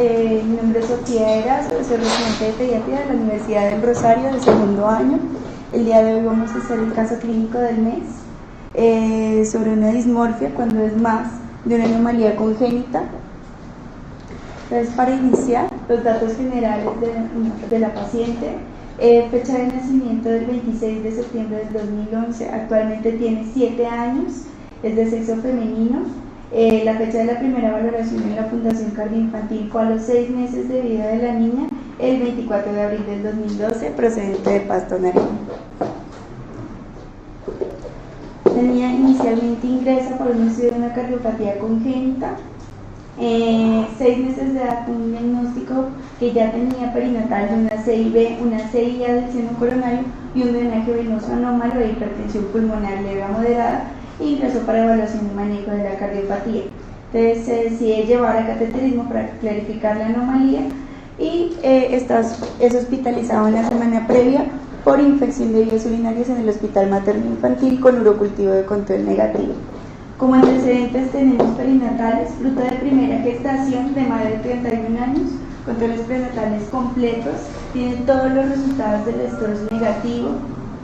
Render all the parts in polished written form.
Mi nombre es Sofía Eras, soy residente de pediatría de la Universidad del Rosario de segundo año. El día de hoy vamos a hacer el caso clínico del mes sobre una dismorfia cuando es más de una anomalía congénita. Entonces, para iniciar, los datos generales de la paciente. Fecha de nacimiento del 26 de septiembre del 2011, actualmente tiene 7 años, es de sexo femenino. La fecha de la primera valoración en la Fundación Cardioinfantil fue a los 6 meses de vida de la niña, el 24 de abril del 2012, procedente de Pasto, Nariño. La niña inicialmente ingresa por un estudio de una cardiopatía congénita. 6 meses de edad, con un diagnóstico que ya tenía perinatal de una CIB, una CIA del seno coronario y un drenaje venoso anómalo de hipertensión pulmonar leve a moderada, e ingresó para evaluación y manejo de la cardiopatía. Entonces se decide llevar a cateterismo para clarificar la anomalía y es hospitalizado en la semana previa por infección de vías urinarias en el Hospital Materno Infantil con urocultivo de control negativo. Como antecedentes tenemos perinatales, fruto de primera gestación de madre de 31 años, controles prenatales completos, tiene todos los resultados del escorzo negativo,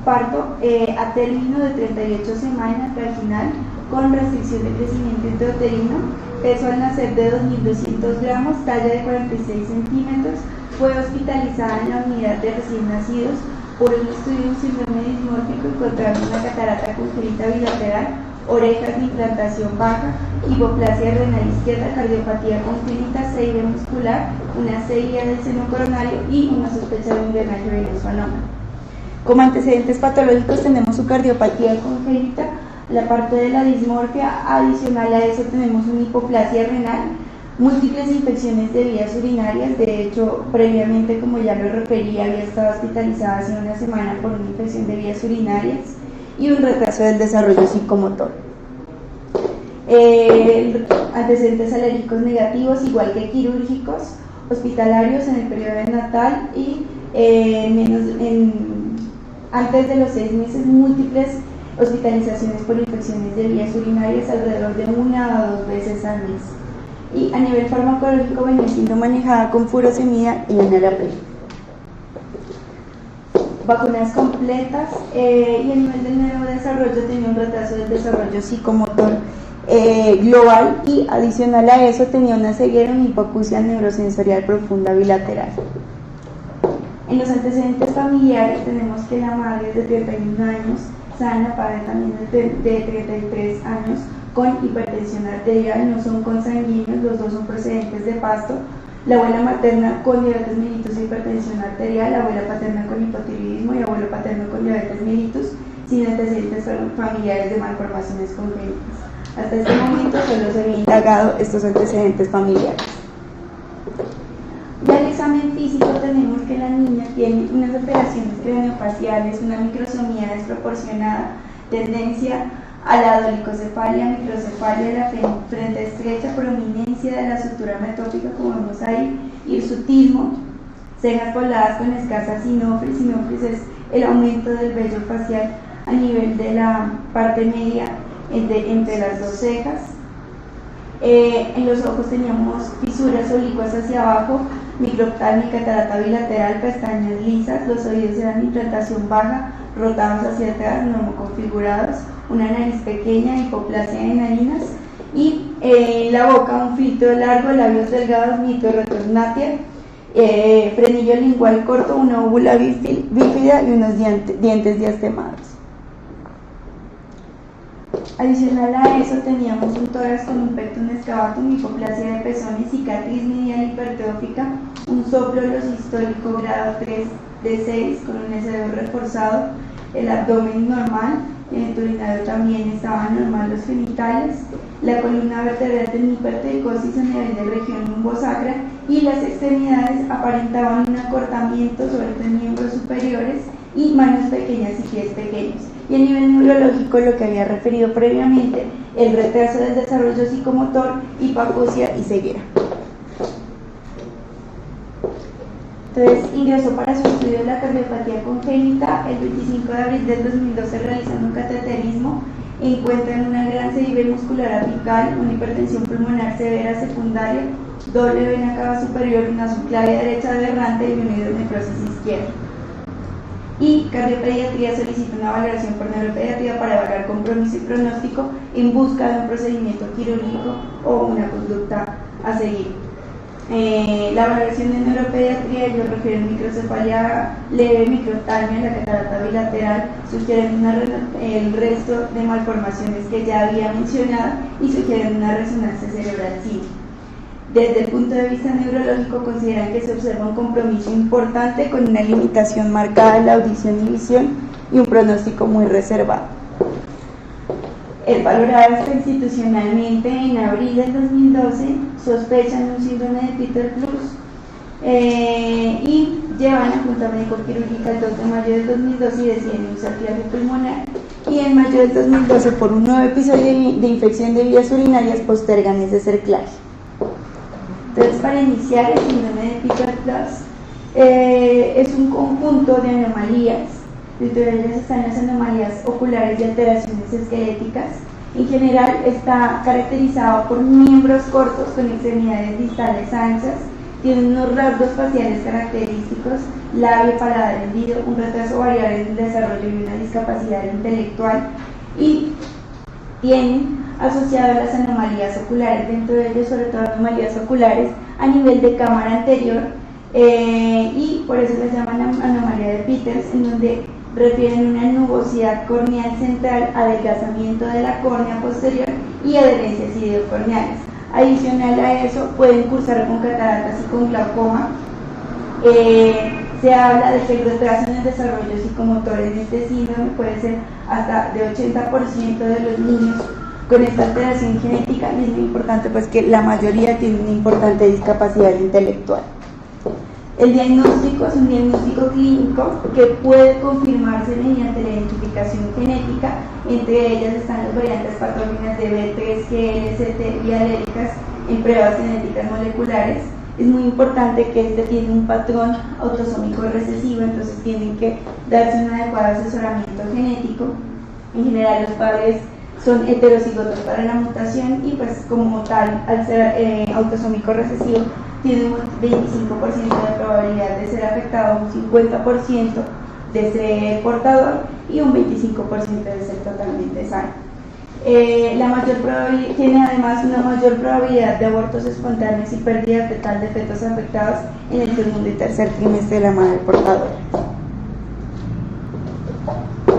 parto a término de 38 semanas vaginal con restricción de crecimiento intrauterino, peso al nacer de 2.200 gramos, talla de 46 centímetros, fue hospitalizada en la unidad de recién nacidos por un estudio de un síndrome dismórfico, encontraron una catarata congénita bilateral, orejas de implantación baja, hipoplasia renal izquierda, cardiopatía congénita, CIB muscular, una CIA del seno coronario y una sospecha de un drenaje venoso anómalo. Como antecedentes patológicos tenemos su cardiopatía congénita, la parte de la dismorfia. Adicional a eso tenemos una hipoplasia renal, múltiples infecciones de vías urinarias. De hecho, previamente, como ya lo referí, había estado hospitalizada hace una semana por una infección de vías urinarias y un retraso del desarrollo psicomotor. Antecedentes alérgicos negativos, igual que quirúrgicos, hospitalarios en el periodo natal y antes de los 6 meses, múltiples hospitalizaciones por infecciones de vías urinarias, alrededor de 1 a 2 veces al mes. Y a nivel farmacológico venía siendo manejada con furosemida y enalapril. Vacunas completas y a nivel del neurodesarrollo tenía un retraso del desarrollo psicomotor global y adicional a eso tenía una ceguera, una hipoacusia neurosensorial profunda bilateral. En los antecedentes familiares tenemos que la madre es de 31 años, sana, padre también de 33 años, con hipertensión arterial, no son consanguíneos, los dos son procedentes de Pasto. La abuela materna con diabetes mellitus e hipertensión arterial, la abuela paterna con hipotiroidismo y abuelo paterno con diabetes mellitus, sin antecedentes familiares de malformaciones congénitas. Hasta este momento solo se había indagado estos antecedentes familiares. Ya el examen físico tenemos que la niña tiene unas alteraciones craneofaciales, una microsomía desproporcionada, tendencia a la dolicocefalia, microcefalia de la frente estrecha, prominencia de la sutura metópica, como vemos ahí, hirsutismo, cejas pobladas con escasa sinofris. Sinofris es el aumento del vello facial a nivel de la parte media entre las dos cejas. En los ojos teníamos fisuras oblicuas hacia abajo, microptalmia, catarata bilateral, pestañas lisas. Los oídos eran implantación baja, rotados hacia atrás, normoconfigurados, una nariz pequeña, hipoplasia de narinas y la boca un filtro largo, labios delgados, mito retornatia, frenillo lingual corto, una úvula bífida y unos dientes diastemados. Adicional a eso teníamos un tórax con un pectum excavatum, hipoplasia de pezones, cicatriz medial hipertrófica, un soplo sistólico grado 3 de 6 con un SDO reforzado, el abdomen normal, en el urinario también estaban normal los genitales, la columna vertebral tenía hipertricosis a nivel de región lumbosacra y las extremidades aparentaban un acortamiento sobre los miembros superiores y manos pequeñas y pies pequeños. Y a nivel neurológico, lo que había referido previamente, el retraso del desarrollo psicomotor, hipoacusia y ceguera. Entonces ingresó para su estudio de la cardiopatía congénita el 25 de abril del 2012 realizando un cateterismo. Encuentran una gran CIB muscular apical, una hipertensión pulmonar severa secundaria, doble vena cava superior, una subclavia derecha aberrante y una hidronefrosis izquierda. Y cardiopediatría solicita una valoración por neuropediatría para evaluar compromiso y pronóstico en busca de un procedimiento quirúrgico o una conducta a seguir. La valoración de neuropediatría, ellos refieren microcefalia leve, microtalmia, la catarata bilateral, sugieren el resto de malformaciones que ya había mencionado y sugieren una resonancia cerebral simple. Desde el punto de vista neurológico, consideran que se observa un compromiso importante con una limitación marcada en la audición y visión y un pronóstico muy reservado. El valorado está institucionalmente en abril del 2012, sospechan un síndrome de Peter-Plus y llevan a Junta Médico-Quirúrgica el 2 de mayo del 2012 y deciden usar clave pulmonar. Y en mayo del 2012, por un nuevo episodio de infección de vías urinarias, postergan ese cerclaje. Entonces, para iniciar, el síndrome de Peter-Plus es un conjunto de anomalías. Entre ellas están las anomalías oculares y alteraciones esqueléticas. En general está caracterizado por miembros cortos con extremidades distales anchas, tiene unos rasgos faciales característicos, labio, paladar hendido, un retraso variable en el desarrollo y una discapacidad intelectual, y tienen asociado las anomalías oculares, dentro de ellos sobre todo anomalías oculares a nivel de cámara anterior, y por eso les llaman anomalía de Peters, en donde refieren una nubosidad corneal central, adelgazamiento de la córnea posterior y adherencias ideocorneales. Adicional a eso, pueden cursar con cataratas y con glaucoma. Se habla de que el retraso en el desarrollo psicomotor en este síndrome puede ser hasta de 80% de los niños con esta alteración genética, y es muy importante pues que la mayoría tiene una importante discapacidad intelectual. El diagnóstico es un diagnóstico clínico que puede confirmarse mediante la identificación genética. Entre ellas están las variantes patógenas de B3, G, LCT y aléricas en pruebas genéticas moleculares. Es muy importante que este tiene un patrón autosómico recesivo, entonces tienen que darse un adecuado asesoramiento genético. En general, los padres son heterocigotos para la mutación y pues como tal, al ser autosómico recesivo, tiene un 25% de probabilidad de ser afectado, un 50% de ser portador y un 25% de ser totalmente sano. Tiene además una mayor probabilidad de abortos espontáneos y pérdida fetal de fetos afectados en el segundo y tercer trimestre de la madre portadora.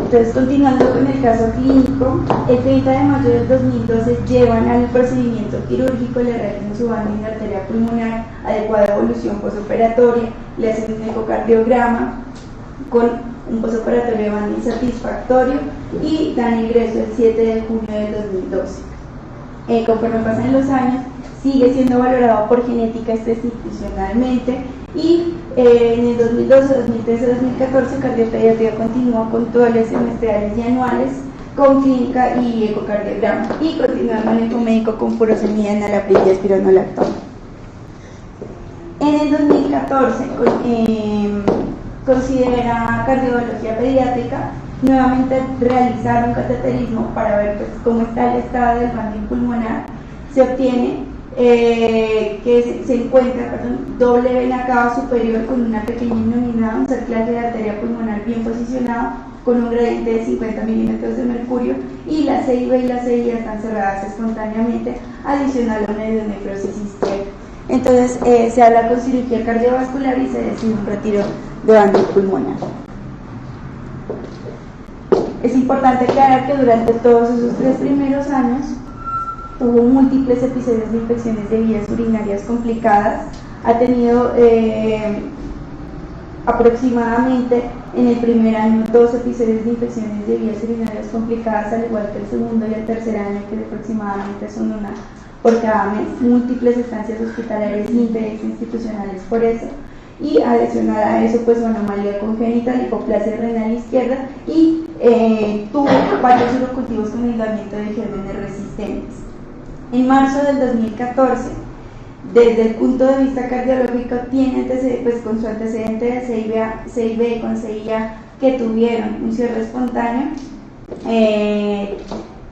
Entonces, continuando con el caso clínico, el 30 de mayo del 2012 llevan al procedimiento quirúrgico, le realizan su banda de arteria pulmonar, adecuada evolución posoperatoria, le hacen un ecocardiograma con un posoperatorio banda insatisfactorio y dan ingreso el 7 de junio del 2012. Conforme pasan los años, sigue siendo valorado por genética institucionalmente y en el 2012, 2013, 2014 cardiopediatría continúa con controles semestrales y anuales con clínica y ecocardiograma, y continúa el manejo médico con furosemida, enalapril y espironolactona. En el 2014 considera cardiología pediátrica nuevamente realizar un cateterismo para ver pues, cómo está el estado del banding pulmonar. Se obtiene que se encuentra doble vena cava superior con una pequeña innominada, un cerclaje de arteria pulmonar bien posicionado con un gradiente de 50 milímetros de mercurio, y la CIB y la CIA están cerradas espontáneamente, adicional a una hidronefrosis izquierda. Entonces se habla con cirugía cardiovascular y se decide un retiro de banding pulmonar. Es importante aclarar que durante todos esos 3 primeros años tuvo múltiples episodios de infecciones de vías urinarias complicadas. Ha tenido aproximadamente en el primer año 2 episodios de infecciones de vías urinarias complicadas, al igual que el segundo y el tercer año, que aproximadamente son una por cada mes, múltiples estancias hospitalarias e institucionales por eso, y adicional a eso pues una anomalía congénita, hipoplasia renal izquierda, y tuvo varios urocultivos con aislamiento de gérmenes resistentes. En marzo del 2014, desde el punto de vista cardiológico, tiene pues, con su antecedente de CIB con CIA que tuvieron un cierre espontáneo,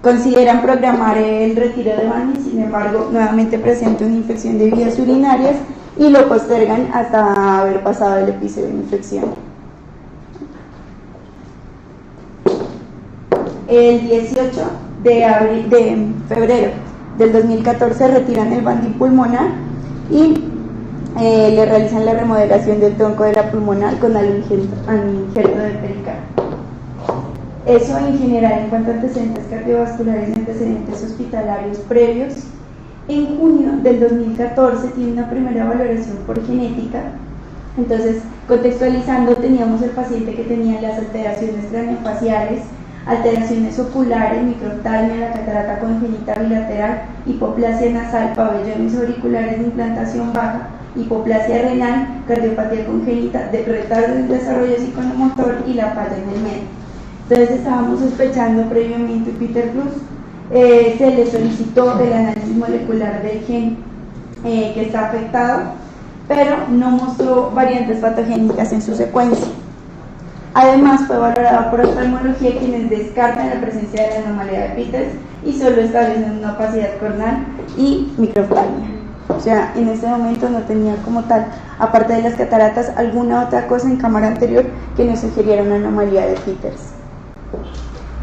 consideran programar el retiro de Bani, sin embargo, nuevamente presenta una infección de vías urinarias y lo postergan hasta haber pasado el episodio de infección. El 18 de febrero del 2014 retiran el Bani pulmonar y le realizan la remodelación del tronco de la pulmonar con el injerto de pericardio. Eso en general en cuanto a antecedentes cardiovasculares y antecedentes hospitalarios previos. En junio del 2014 tiene una primera valoración por genética. Entonces, contextualizando, teníamos el paciente que tenía las alteraciones craneofaciales, alteraciones oculares, microftalmia, la catarata congénita bilateral, hipoplasia nasal, pabellones auriculares de implantación baja, hipoplasia renal, cardiopatía congénita, retardo del desarrollo psicomotor y la falla en el medio. Entonces estábamos sospechando previamente Peter Cruz, se le solicitó el análisis molecular del gen que está afectado, pero no mostró variantes patogénicas en su secuencia. Además fue valorada por oftalmología, quienes descartan la presencia de la anomalía de Peters y solo establecen una opacidad corneal y microftalmia. O sea, en ese momento no tenía como tal, aparte de las cataratas, alguna otra cosa en cámara anterior que nos sugiriera una anomalía de Peters.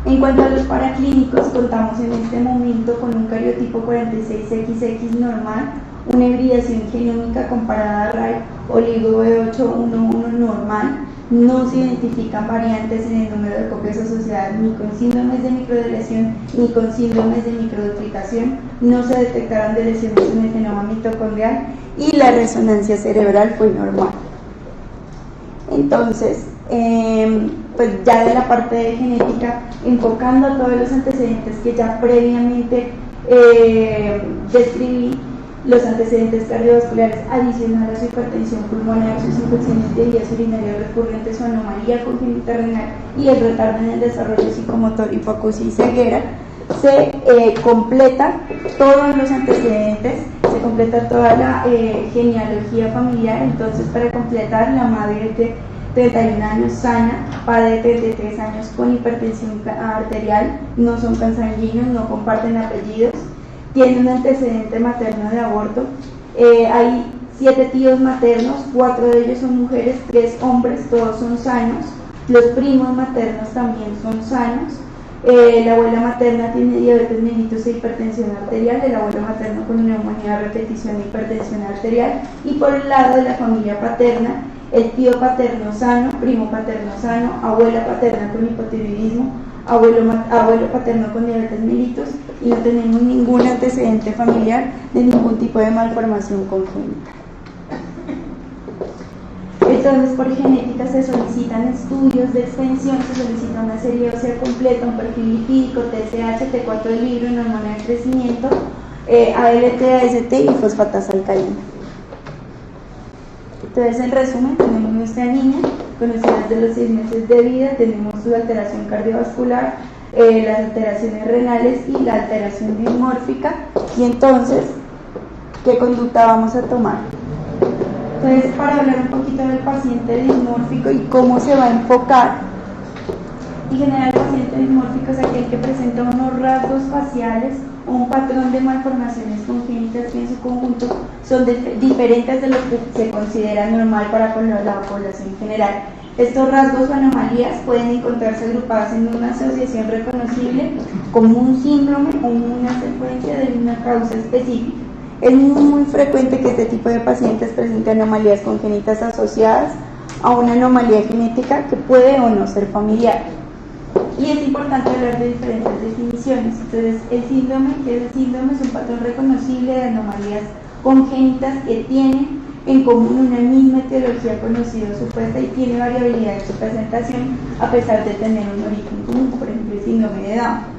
En cuanto a los paraclínicos, contamos en este momento con un cariotipo 46XX normal, una hibridación genómica comparada a RAI oligo B811 normal, no se identifican variantes en el número de copias asociadas ni con síndromes de microdeleción ni con síndromes de microduplicación, no se detectaron lesiones en el genoma mitocondrial y la resonancia cerebral fue normal. Entonces, pues ya de la parte de genética, enfocando a todos los antecedentes que ya previamente describí, los antecedentes cardiovasculares adicionales a su hipertensión pulmonar, sus infecciones de vías urinarias recurrentes, su anomalía congénita renal y el retardo en el desarrollo psicomotor, hipoacusia y ceguera, se completa todos los antecedentes, se completa toda la genealogía familiar. Entonces, para completar, la madre de 31 años sana, padre de 33 años con hipertensión arterial, no son consanguíneos, no comparten apellidos, tiene un antecedente materno de aborto, hay 7 tíos maternos, 4 de ellos son mujeres, 3 hombres, todos son sanos, los primos maternos también son sanos, la abuela materna tiene diabetes mellitus e hipertensión arterial, el abuelo materno con neumonía a repetición e hipertensión arterial, y por el lado de la familia paterna, el tío paterno sano, primo paterno sano, abuela paterna con hipotiroidismo, abuelo paterno con diabetes mellitus, y no tenemos ningún antecedente familiar de ningún tipo de malformación congénita. Entonces, por genética se solicitan estudios de extensión, se solicita una serie ósea completa, un perfil lipídico, TSH, T4 de libro, una hormona de crecimiento, ALT, AST y fosfatasa alcalina. Entonces, en resumen, tenemos nuestra niña, conocida desde los 6 meses de vida, tenemos su alteración cardiovascular, las alteraciones renales y la alteración dismórfica. Y entonces, ¿qué conducta vamos a tomar? Entonces, para hablar un poquito del paciente dismórfico y cómo se va a enfocar, en general el paciente dismórfico es aquel que presenta unos rasgos faciales o un patrón de malformaciones congénitas que en su conjunto son diferentes de lo que se considera normal para la población general. Estos rasgos o anomalías pueden encontrarse agrupados en una asociación reconocible como un síndrome o una secuencia de una causa específica. Es muy frecuente que este tipo de pacientes presenten anomalías congénitas asociadas a una anomalía genética que puede o no ser familiar. Y es importante hablar de diferentes definiciones. Entonces, el síndrome, que es el síndrome, es un patrón reconocible de anomalías congénitas que tienen en común una misma etiología conocida o supuesta y tiene variabilidad en su presentación a pesar de tener un origen común, por ejemplo el síndrome de Down.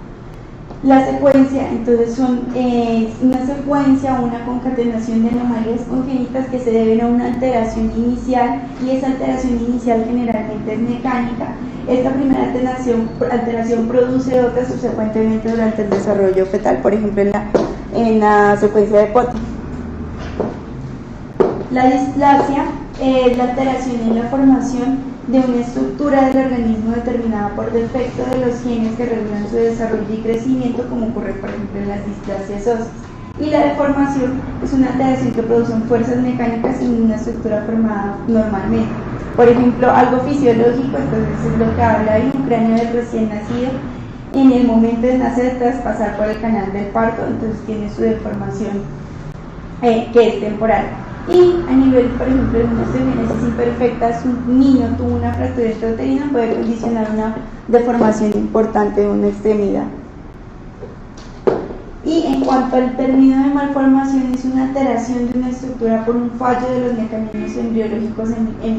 La secuencia, entonces, son una secuencia o una concatenación de anomalías congénitas que se deben a una alteración inicial, y esa alteración inicial generalmente es mecánica. Esta primera alteración produce otras subsecuentemente durante el desarrollo fetal, por ejemplo en la secuencia de Potter. La displasia es la alteración en la formación de una estructura del organismo determinada por defecto de los genes que regulan su desarrollo y crecimiento, como ocurre por ejemplo en las displasias óseas. Y la deformación es una alteración que producen fuerzas mecánicas en una estructura formada normalmente. Por ejemplo, algo fisiológico, entonces es lo que habla ahí, un cráneo del recién nacido, en el momento de nacer tras pasar por el canal del parto, entonces tiene su deformación que es temporal. Y a nivel, por ejemplo, de una osteogénesis imperfecta, si un niño tuvo una fractura intrauterina, puede condicionar una deformación importante de una extremidad. Y en cuanto al término de malformación, es una alteración de una estructura por un fallo de los mecanismos embriológicos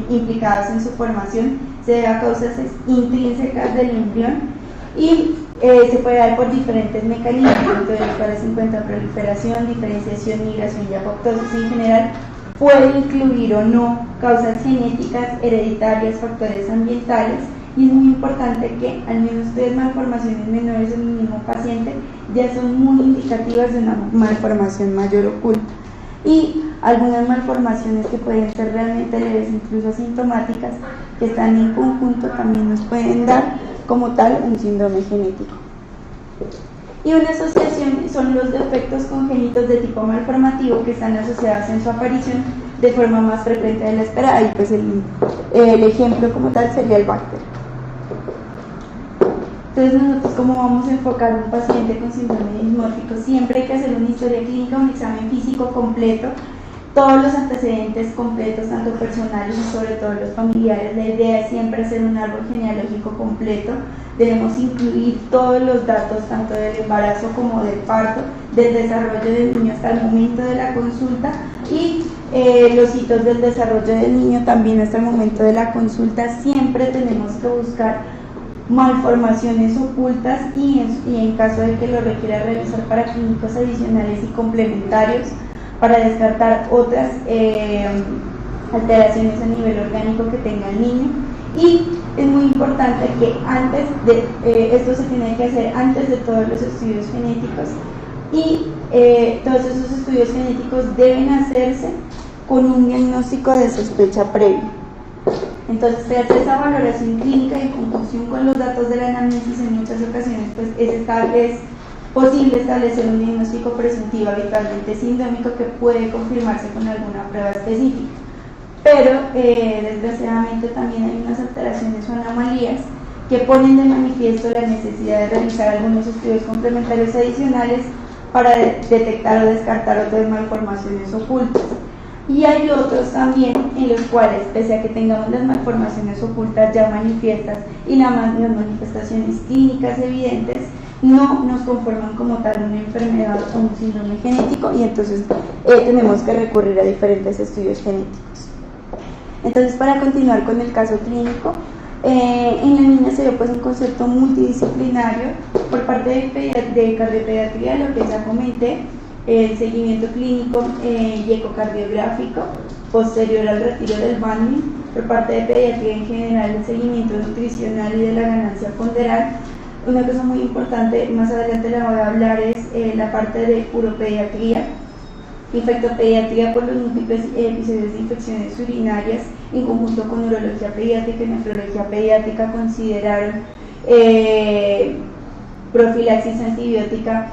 implicados en su formación, se debe a causas intrínsecas del embrión y se puede dar por diferentes mecanismos, dentro de los cuales se encuentra proliferación, diferenciación, migración y apoptosis. En general puede incluir o no causas genéticas, hereditarias, factores ambientales, y es muy importante que al menos 3 malformaciones menores en el mismo paciente ya son muy indicativas de una malformación mayor oculta. Y algunas malformaciones que pueden ser realmente leves, incluso asintomáticas, que están en conjunto, también nos pueden dar como tal un síndrome genético. Y una asociación son los defectos congénitos de tipo malformativo que están asociados en su aparición de forma más frecuente de la esperada, y pues el ejemplo como tal sería el Bacter. Entonces nosotros, ¿cómo vamos a enfocar a un paciente con síndrome dismórfico? Siempre hay que hacer una historia clínica, un examen físico completo, todos los antecedentes completos, tanto personales y sobre todo los familiares. La idea es siempre hacer un árbol genealógico completo. Debemos incluir todos los datos, tanto del embarazo como del parto, del desarrollo del niño hasta el momento de la consulta, y los hitos del desarrollo del niño también hasta el momento de la consulta. Siempre tenemos que buscar malformaciones ocultas y en caso de que lo requiera, revisar paraclínicos adicionales y complementarios para descartar otras alteraciones a nivel orgánico que tenga el niño. Y es muy importante que antes de esto se tiene que hacer antes de todos los estudios genéticos, y todos esos estudios genéticos deben hacerse con un diagnóstico de sospecha previo. Entonces, tras esa valoración clínica y en conjunción con los datos de la anamnesis, en muchas ocasiones pues es posible establecer un diagnóstico presuntivo, habitualmente sindrómico, que puede confirmarse con alguna prueba específica. Pero desgraciadamente también hay unas alteraciones o anomalías que ponen de manifiesto la necesidad de realizar algunos estudios complementarios adicionales para detectar o descartar otras malformaciones ocultas. Y hay otros también en los cuales, pese a que tengamos las malformaciones ocultas ya manifiestas y las manifestaciones clínicas evidentes, no nos conforman como tal una enfermedad o un síndrome genético, y entonces tenemos que recurrir a diferentes estudios genéticos. Entonces, para continuar con el caso clínico, en la niña se dio pues un concepto multidisciplinario por parte de cardiopediatría, lo que ya comenté, el seguimiento clínico y ecocardiográfico posterior al retiro del banding, por parte de pediatría en general, el seguimiento nutricional y de la ganancia ponderal. Una cosa muy importante, más adelante la voy a hablar, es la parte de uropediatría, infectopediatría por los múltiples episodios de infecciones urinarias, en conjunto con urología pediátrica y nefrología pediátrica. Consideraron profilaxis antibiótica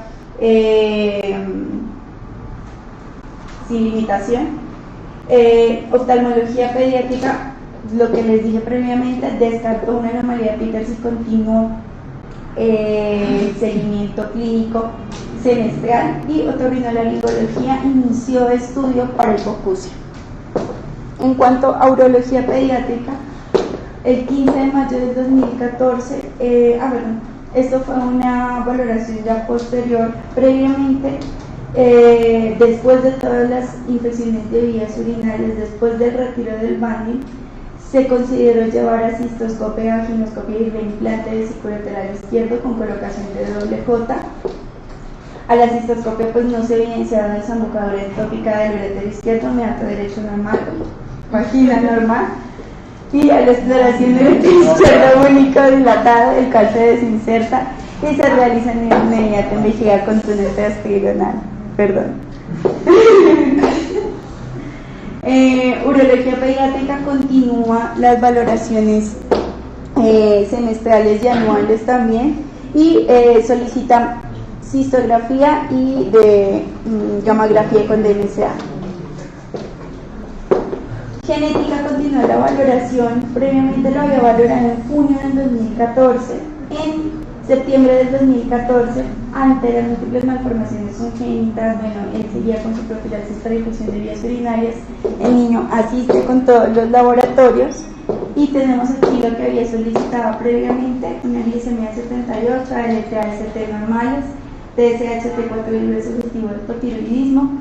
sin limitación. Oftalmología pediátrica, lo que les dije previamente, descartó una anomalía de Peters y continuó seguimiento clínico semestral. Y otorrinolaringología inició estudio para hipoacusia. En cuanto a urología pediátrica, el 15 de mayo del 2014, esto fue una valoración ya posterior. Previamente, después de todas las infecciones de vías urinarias, después del retiro del banding, se consideró llevar a cistoscopia, vaginoscopia y reimplante vesiculoteral izquierdo con colocación de doble J. A la cistoscopia pues no se evidenciaba desembocadura ectópica del uréter izquierdo, meato derecho normal, vagina normal, y a la exploración del uréter izquierdo único dilatado, el cual se desinserta y se realiza en inmediato en vejiga con túnel transcribional. Perdón. Urología pediátrica continúa las valoraciones semestrales y anuales también, y solicita cistografía y de gammagrafía con DNSA. Genética continúa la valoración, previamente lo había valorado en junio del 2014. En septiembre del 2014, ante las múltiples malformaciones congénitas, bueno, él seguía con su profilaxis para infección de vías urinarias. El niño asiste con todos los laboratorios y tenemos aquí lo que había solicitado previamente: una glicemia 78, LTA-ST normales, TSH-T4 libre sugestivo de hipotiroidismo,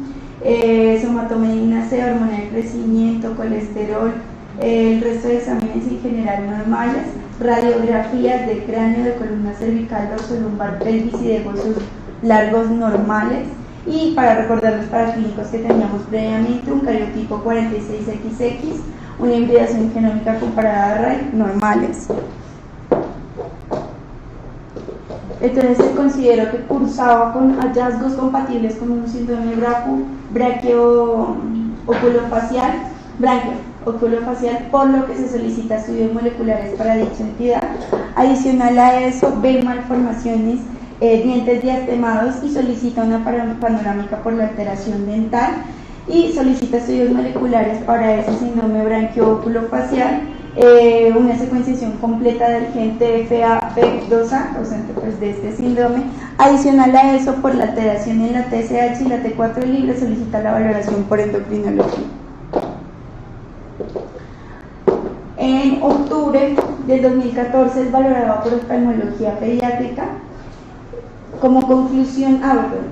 somatomedina C, hormona de crecimiento, colesterol, el resto de exámenes en general normales, radiografías de cráneo, de columna cervical, dorsolumbar, pelvis y de huesos largos normales. Y para recordar los paraclínicos que teníamos previamente, un cariotipo 46XX, una hibridación genómica comparada a RAI normales. Entonces se consideró que cursaba con hallazgos compatibles con un síndrome branquio-oculofacial, por lo que se solicita estudios moleculares para dicha entidad. Adicional a eso, ve malformaciones, dientes diastemados, y solicita una panorámica por la alteración dental, y solicita estudios moleculares para ese síndrome branquio-oculofacial, una secuenciación completa del gen TFA-P2A, causante pues de este síndrome. Adicional a eso, por la alteración en la TSH y la T4 libre, solicita la valoración por endocrinología. En octubre del 2014 es valorado por oftalmología pediátrica. Como conclusión,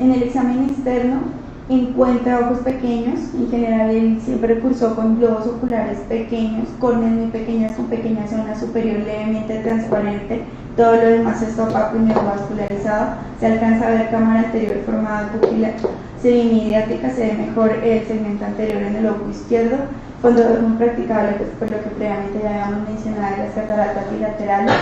en el examen externo encuentra ojos pequeños. En general él siempre cursó con globos oculares pequeños, córneas muy pequeñas con pequeña zona superior levemente transparente, todo lo demás es opaco y neovascularizado. Se alcanza a ver cámara anterior formada pupila semimediática, se ve mejor el segmento anterior en el ojo izquierdo. Fondo de ojo practicable, pues, por lo que previamente ya habíamos mencionado, las cataratas bilaterales.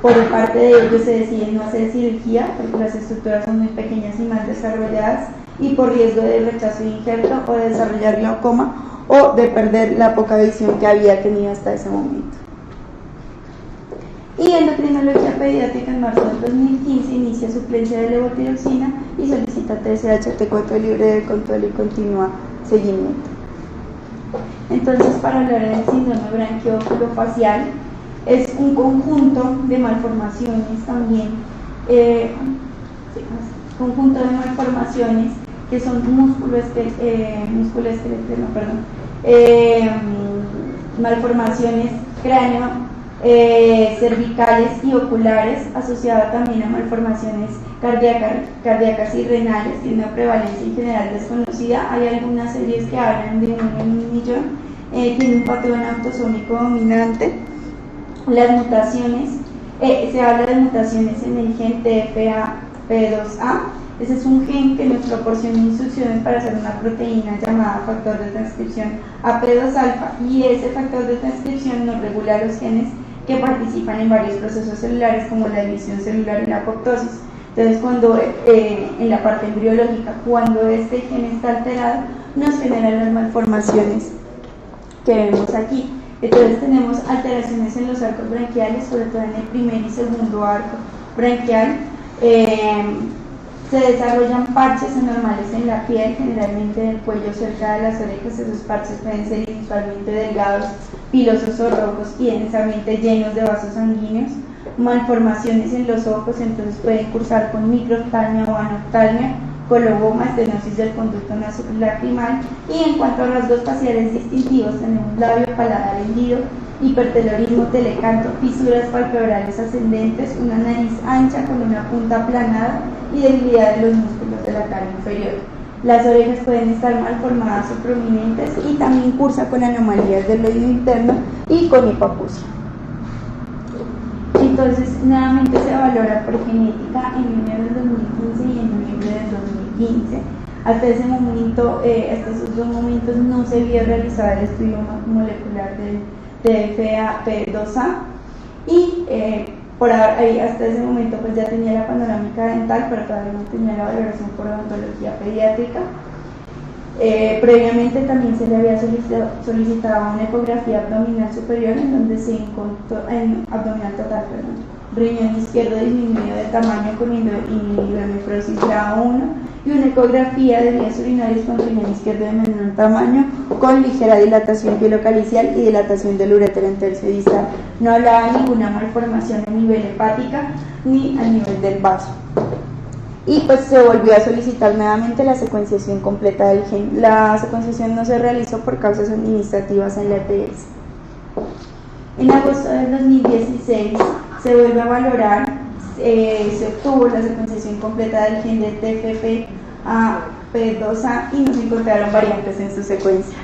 Por parte de ellos se decide no hacer cirugía porque las estructuras son muy pequeñas y mal desarrolladas, y por riesgo de rechazo de injerto o de desarrollar glaucoma o de perder la poca visión que había tenido hasta ese momento. Y endocrinología pediátrica, en marzo del 2015 inicia suplencia de levotiroxina y solicita TSH-T4 libre de control y continúa seguimiento. Entonces, para hablar del síndrome branquio-oculofacial, es un conjunto de malformaciones también, que son malformaciones cráneo, cervicales y oculares, asociada también a malformaciones cardíacas y renales. Tiene una prevalencia en general desconocida. Hay algunas series que hablan de 1 en 1.000.000. Tiene un patrón autosómico dominante. Las mutaciones, se habla de mutaciones en el gen TFA-P2A. Ese es un gen que nos proporciona instrucciones para hacer una proteína llamada factor de transcripción AP2-alfa, y ese factor de transcripción nos regula los genes que participan en varios procesos celulares, como la división celular y la apoptosis. Entonces, cuando en la parte embriológica, cuando este gen está alterado, nos generan las malformaciones que vemos aquí. Entonces tenemos alteraciones en los arcos branquiales, sobre todo en el primer y segundo arco branquial. Se desarrollan parches anormales en la piel, generalmente en el cuello, cerca de las orejas. Esos parches pueden ser inusualmente delgados, pilosos o rojos y densamente llenos de vasos sanguíneos. Malformaciones en los ojos, entonces pueden cursar con microftalmia o anoftalmia, coloboma, estenosis del conducto nasolacrimal. Y en cuanto a rasgos faciales distintivos, tenemos labio paladar hendido, hipertelorismo, telecanto, fisuras palpebrales ascendentes, una nariz ancha con una punta aplanada y debilidad de los músculos de la cara inferior. Las orejas pueden estar malformadas o prominentes, y también cursa con anomalías del oído interno y con hipoacusia. Entonces, nuevamente se valora por genética en enero del 2015 y en noviembre del 2015. Hasta ese momento, hasta esos dos momentos, no se había realizado el estudio molecular del TFA-P2A, y hasta ese momento pues ya tenía la panorámica dental, pero todavía no tenía la valoración por odontología pediátrica. Previamente también se le había solicitado una ecografía abdominal superior en donde se encontró, abdominal total, perdón, riñón izquierdo disminuido de tamaño con hidronefrosis grado 1 y una ecografía de vías urinarias con riñón izquierdo de menor tamaño con ligera dilatación pielocalicial y dilatación del uréter en tercio distal. No hablaba de ninguna malformación a nivel hepática ni a nivel del vaso. Y pues se volvió a solicitar nuevamente la secuenciación completa del gen. La secuenciación no se realizó por causas administrativas en la EPS. En agosto del 2016 se vuelve a valorar, se obtuvo la secuenciación completa del gen de TFP-P2A y no se encontraron variantes en su secuencia.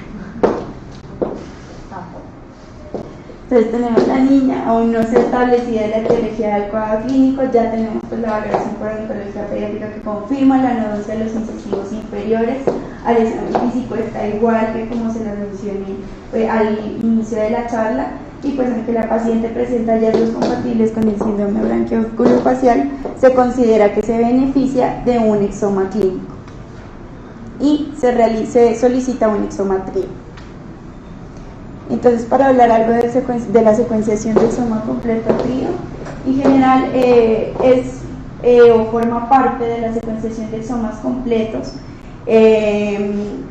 Entonces tenemos la niña, aún no se ha establecido la etiología del cuadro clínico, ya tenemos pues la valoración por odontología pediátrica que confirma la nodosia de los incisivos inferiores, al examen físico está igual que como se lo mencioné al inicio de la charla, y pues aunque la paciente presenta hallazgos compatibles con el síndrome branquioculofacial, se considera que se beneficia de un exoma clínico y se solicita un exomatría. Entonces, para hablar algo de la secuenciación de exoma completo trío, en general o forma parte de la secuenciación de exomas completos.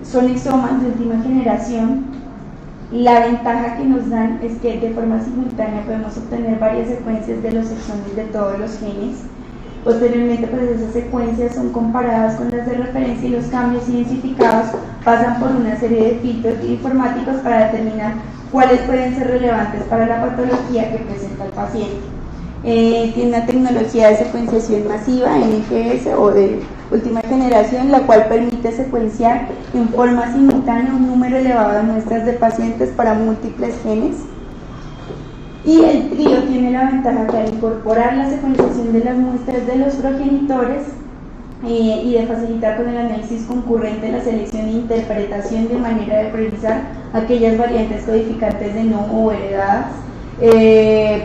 Son exomas de última generación. La ventaja que nos dan es que de forma simultánea podemos obtener varias secuencias de los exones de todos los genes. Posteriormente, pues esas secuencias son comparadas con las de referencia y los cambios identificados pasan por una serie de filtros informáticos para determinar cuáles pueden ser relevantes para la patología que presenta el paciente. Tiene una tecnología de secuenciación masiva, NGS o de última generación, la cual permite secuenciar en forma simultánea un número elevado de muestras de pacientes para múltiples genes. Y el trío tiene la ventaja que al incorporar la secuenciación de las muestras de los progenitores y de facilitar con el análisis concurrente la selección e interpretación de manera de priorizar aquellas variantes codificantes de no o heredadas,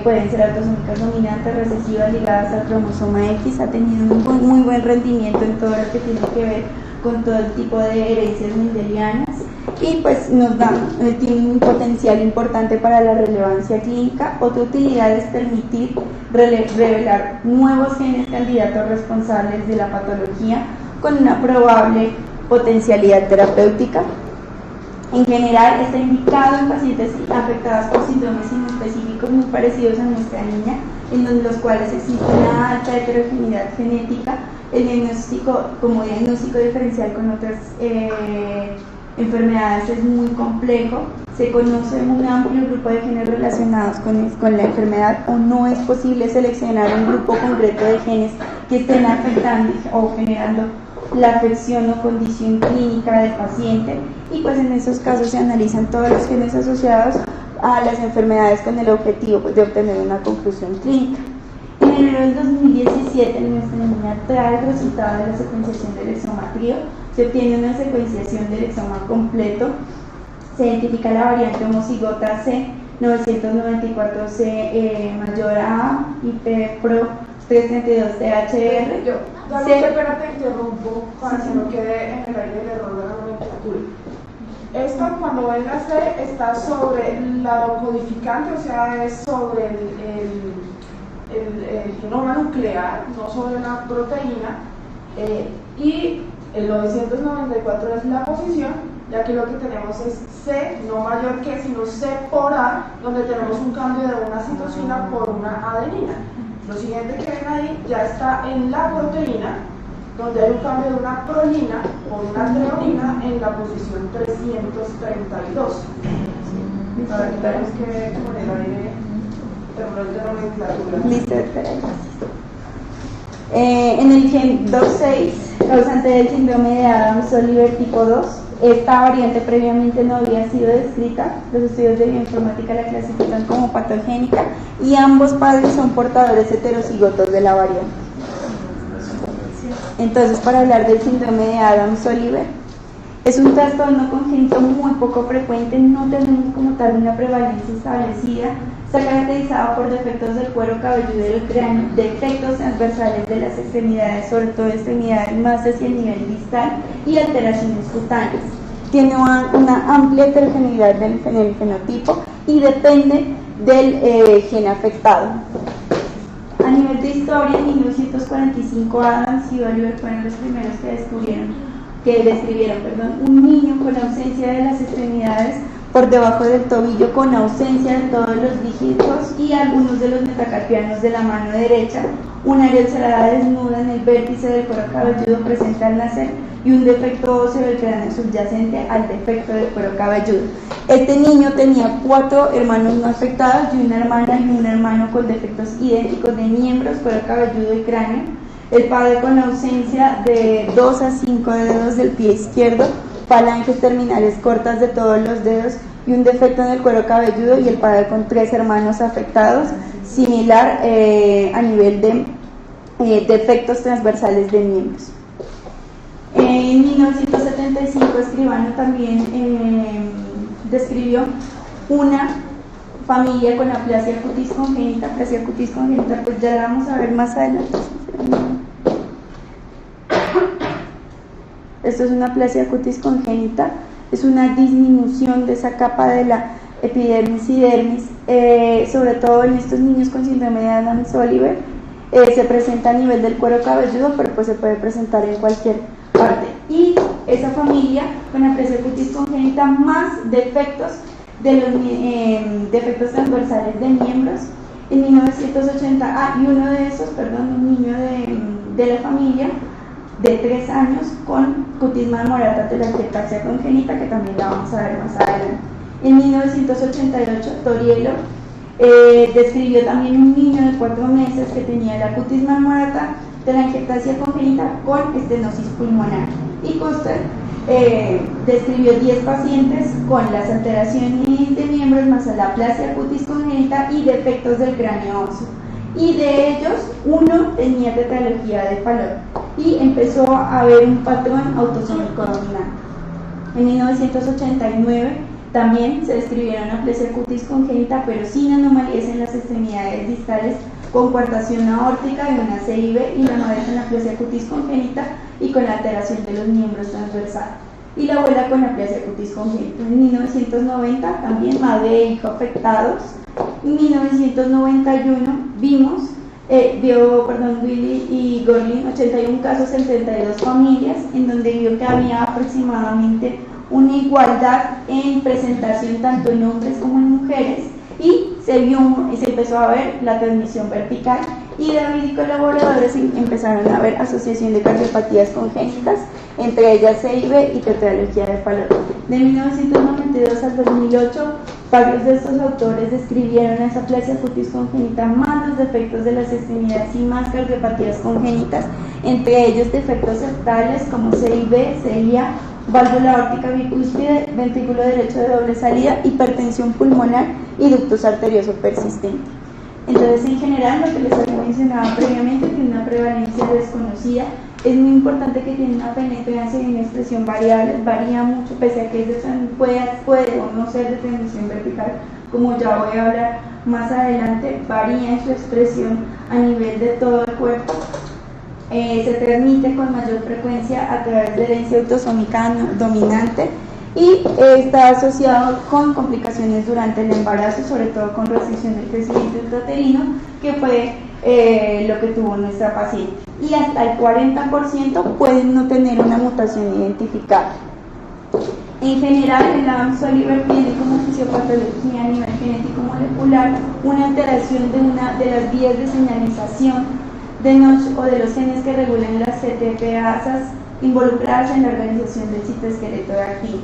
pueden ser autosómicas dominantes, recesivas ligadas al cromosoma X, ha tenido un muy buen rendimiento en todo lo que tiene que ver con todo el tipo de herencias mendelianas y pues tiene un potencial importante para la relevancia clínica. Otra utilidad es permitir revelar nuevos genes candidatos responsables de la patología con una probable potencialidad terapéutica. En general está indicado en pacientes afectados por síndromes inespecíficos muy parecidos a nuestra niña, en los cuales existe una alta heterogeneidad genética. El diagnóstico, como diagnóstico diferencial con otras enfermedades, es muy complejo. Se conoce un amplio grupo de genes relacionados con la enfermedad, o no es posible seleccionar un grupo concreto de genes que estén afectando o generando la afección o condición clínica del paciente, y pues en esos casos se analizan todos los genes asociados a las enfermedades con el objetivo de obtener una conclusión clínica. En enero del 2017, nuestra niña trae el resultado de la secuenciación del exoma trío. Se obtiene una secuenciación del exoma completo, se identifica la variante homocigota C994C mayor a IPPRO 332THR. Espera, te interrumpo para que no quede en el aire el error de la nomenclatura. Esto, cuando venga a ser, está sobre la codificante, o sea, es sobre el genoma nuclear, no sobre una proteína, y el 994 es la posición, ya que lo que tenemos es C, no mayor que, sino C por A, donde tenemos un cambio de una citosina por una adenina. Lo siguiente que ven ahí ya está en la proteína, donde hay un cambio de una prolina por una treonina en la posición 332. Para que tenemos que ver con el aire errores de nomenclatura. Listo, gracias. En el gen 2.6, causante del síndrome de Adams-Oliver tipo 2, esta variante previamente no había sido descrita. Los estudios de bioinformática la clasifican como patogénica y ambos padres son portadores heterocigotos de la variante. Entonces, para hablar del síndrome de Adams-Oliver, es un trastorno congénito muy poco frecuente, no tenemos como tal una prevalencia establecida. Está caracterizado por defectos del cuero cabelludo del cráneo, defectos transversales de las extremidades, sobre todo extremidades más hacia el nivel distal, y alteraciones cutáneas. tiene una amplia heterogeneidad en el fenotipo y depende del gen afectado. A nivel de historia, en 1945 Adams y Oliver fueron los primeros que describieron un niño con ausencia de las extremidades por debajo del tobillo, con ausencia de todos los dígitos y algunos de los metacarpianos de la mano derecha, un área ulcerada desnuda en el vértice del cuero cabelludo presente al nacer y un defecto óseo del cráneo subyacente al defecto del cuero cabelludo. Este niño tenía 4 hermanos no afectados y una hermana y un hermano con defectos idénticos de miembros, cuero cabelludo y cráneo. El padre con ausencia de 2 a 5 dedos del pie izquierdo, falanges terminales cortas de todos los dedos y un defecto en el cuero cabelludo, y el padre con 3 hermanos afectados, similar a nivel de defectos transversales de miembros. En 1975 Escribano también describió una familia con aplasia cutis congénita. Aplasia cutis congénita, pues ya la vamos a ver más adelante. Esto es una aplasia cutis congénita, es una disminución de esa capa de la epidermis y dermis, sobre todo en estos niños con síndrome de Adams-Oliver. Se presenta a nivel del cuero cabelludo, pero pues se puede presentar en cualquier parte. Y esa familia con aplasia cutis congénita más defectos de los defectos transversales de miembros. En 1980, y uno de esos, un niño de la familia de 3 años con cutis marmorata telangiectasia congénita, que también la vamos a ver más adelante. En 1988, Torielo describió también un niño de 4 meses que tenía la cutis marmorata telangiectasia congénita con estenosis pulmonar. Y Koster describió 10 pacientes con las alteraciones de miembros más la aplasia cutis congénita y defectos del cráneo óseo. Y de ellos, uno tenía tetralogía de Fallot y empezó a haber un patrón autosómico dominante. En 1989 también se describieron aplasia cutis congénita, pero sin anomalías en las extremidades distales, con coartación aórtica de una CIB y la madre con aplasia cutis congénita y con alteración de los miembros transversales, y la abuela con aplasia cutis congénita. En 1990 también madre e hijo afectados. En 1991 Willy y Gorlin 81 casos en 32 familias, en donde vio que había aproximadamente una igualdad en presentación tanto en hombres como en mujeres, y se empezó a ver la transmisión vertical, y David y colaboradores empezaron a ver asociación de cardiopatías congénitas, entre ellas CIB y tetralogía de Fallot. De 1992 al 2008, varios de estos autores describieron esa aplasia cutis congénita más los defectos de las extremidades y más cardiopatías congénitas, entre ellos defectos septales como CIB, CIA, válvula aórtica bicúspide, ventrículo derecho de doble salida, hipertensión pulmonar y ductus arterioso persistente. Entonces, en general, lo que les había mencionado previamente, tiene una prevalencia desconocida. Es muy importante que tiene una penetrancia y una expresión variable, varía mucho, pese a que puede o no ser de transmisión vertical, como ya voy a hablar más adelante, varía en su expresión a nivel de todo el cuerpo. Se transmite con mayor frecuencia a través de herencia autosómica dominante y está asociado con complicaciones durante el embarazo, sobre todo con restricción del crecimiento intrauterino, que fue lo que tuvo nuestra paciente. Y hasta el 40% pueden no tener una mutación identificada. En general, el Adams-Oliver tiene como fisiopatología a nivel genético molecular una alteración de las vías de señalización de Notch o de los genes que regulan las CTPasas involucradas en la organización del citoesqueleto dactil.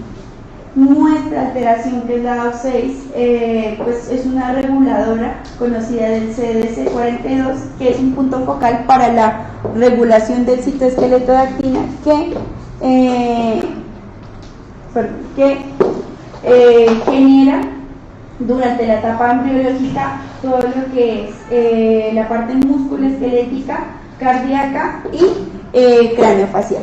Nuestra alteración, que es la AUX6, pues es una reguladora conocida del CDC42, que es un punto focal para la regulación del citoesqueleto dactil que genera durante la etapa embriológica todo lo que es la parte musculoesquelética, cardíaca y craneofacial.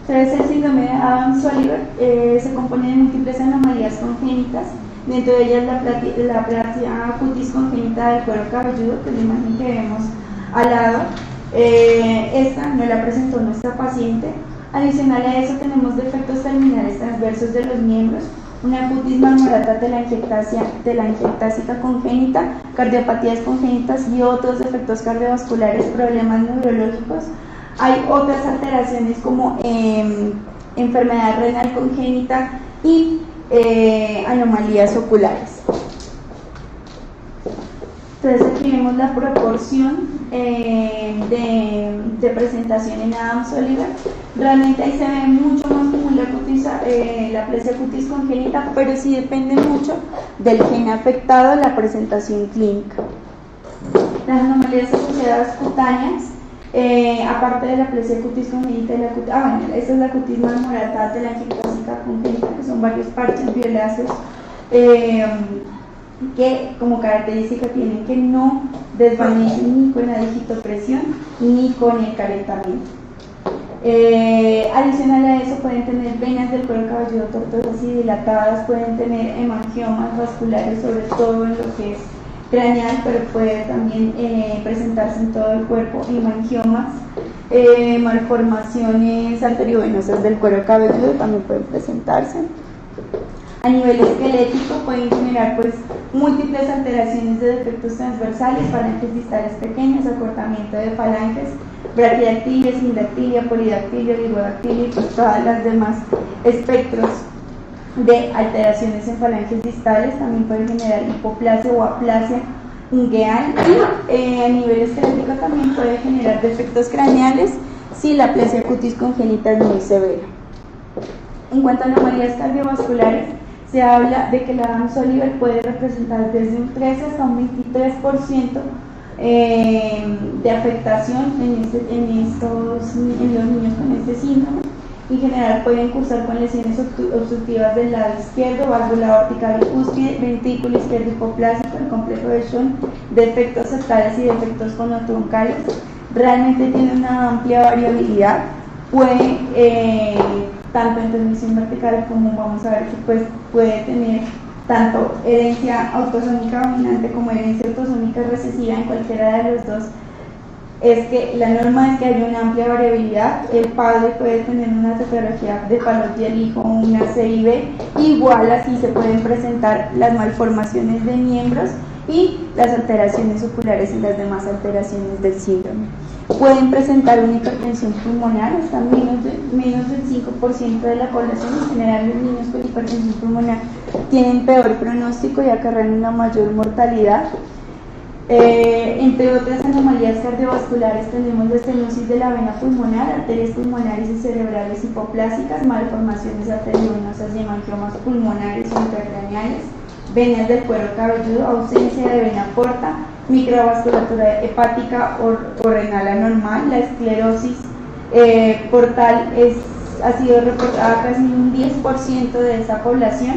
Entonces, el síndrome de Adams-Oliver se compone de múltiples anomalías congénitas, dentro de ellas la aplasia cutis congénita del cuero cabelludo, que es la imagen que vemos al lado. Esta no la presentó nuestra paciente, Adicional a eso tenemos defectos terminales transversos de los miembros, una cutis marmorata telangiectásica congénita, cardiopatías congénitas y otros defectos cardiovasculares, problemas neurológicos. Hay otras alteraciones como enfermedad renal congénita y anomalías oculares. Entonces aquí vemos la proporción de presentación en Adams-Oliver. Realmente ahí se ve mucho más común la aplasia cutis congénita, pero sí depende mucho del gen afectado la presentación clínica. Las anomalías asociadas cutáneas, aparte de la aplasia cutis congénita y esta es la cutis marmorata telangiectásica congénita, que son varios parches violáceos que como característica tienen que no desvanecen ni con la digitopresión ni con el calentamiento. Adicional a eso pueden tener venas del cuero cabelludo tortuosas y dilatadas, pueden tener hemangiomas vasculares, sobre todo en lo que es craneal, pero puede también presentarse en todo el cuerpo, hemangiomas, malformaciones arteriovenosas del cuero cabelludo también pueden presentarse. A nivel esquelético pueden generar múltiples alteraciones de defectos transversales, falanges distales pequeñas, acortamiento de falanges, braquidactilia, sindactilia, polidactilia, oligodactilia y todas las demás espectros de alteraciones en falanges distales. También pueden generar hipoplasia o aplasia ungueal y a nivel esquelético también puede generar defectos craneales si la aplasia cutis congénita es muy severa. En cuanto a anomalías cardiovasculares, se habla de que la Adams-Oliver puede representar desde un 13 hasta un 23% de afectación en los niños con este síndrome. En general pueden cursar con lesiones obstructivas del lado izquierdo, válvula aórtica bicúspide, ventrículo izquierdo hipoplásico, el complejo de Schwann, defectos septales y defectos conotroncales. Realmente tiene una amplia variabilidad, puede tanto en transmisión vertical como vamos a ver que puede tener tanto herencia autosómica dominante como herencia autosómica recesiva. En cualquiera de los dos es que la norma es que haya una amplia variabilidad. El padre puede tener una patología de Fallot y el hijo una CIB, igual así se pueden presentar las malformaciones de miembros y las alteraciones oculares y las demás alteraciones del síndrome. Pueden presentar una hipertensión pulmonar, hasta menos del 5% de la población. En general, los niños con hipertensión pulmonar tienen peor pronóstico y acarrean una mayor mortalidad. Entre otras anomalías cardiovasculares tenemos la estenosis de la vena pulmonar, arterias pulmonares y cerebrales hipoplásicas, malformaciones arteriovenosas y hemangiomas pulmonares o intracraneales, venas del cuero cabelludo, ausencia de vena porta, microvasculatura hepática o renal anormal. La esclerosis portal ha sido reportada casi un 10% de esa población.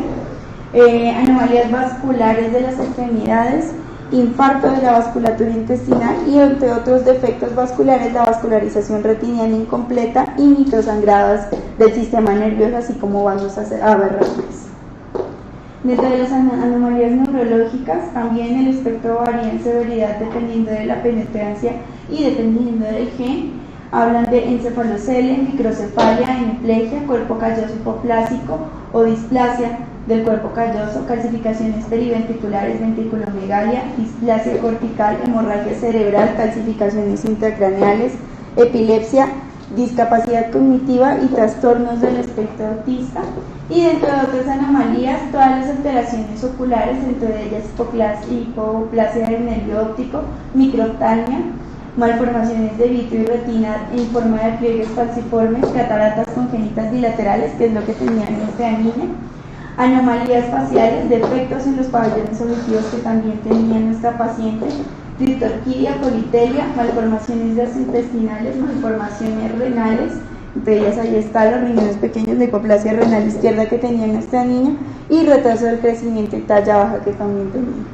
Anomalías vasculares de las extremidades, infarto de la vasculatura intestinal y entre otros defectos vasculares, la vascularización retiniana incompleta y microsangradas del sistema nervioso, así como vasos aberrantes. Dentro de las anomalías neurológicas, también el espectro varía en severidad dependiendo de la penetrancia y dependiendo del gen. Hablan de encefalocelia, microcefalia, hemiplegia, cuerpo calloso hipoplásico o displasia del cuerpo calloso, calcificaciones periventriculares, ventriculomegalia, displasia cortical, hemorragia cerebral, calcificaciones intracraneales, epilepsia, discapacidad cognitiva y trastornos del espectro autista. Y dentro de otras anomalías, todas las alteraciones oculares, entre ellas hipoplasia del nervio óptico, microftalmia, malformaciones de vitrio y retina en forma de pliegues falciformes, cataratas congénitas bilaterales, que es lo que tenía nuestra niña, anomalías faciales, defectos en los pabellones auditivos que también tenía nuestra paciente, criptorquidia, politelia, malformaciones gastrointestinales, malformaciones renales, entre ellas ahí está los riñones pequeños, la hipoplasia renal izquierda que tenía nuestra niña y retraso del crecimiento y talla baja que también tenía.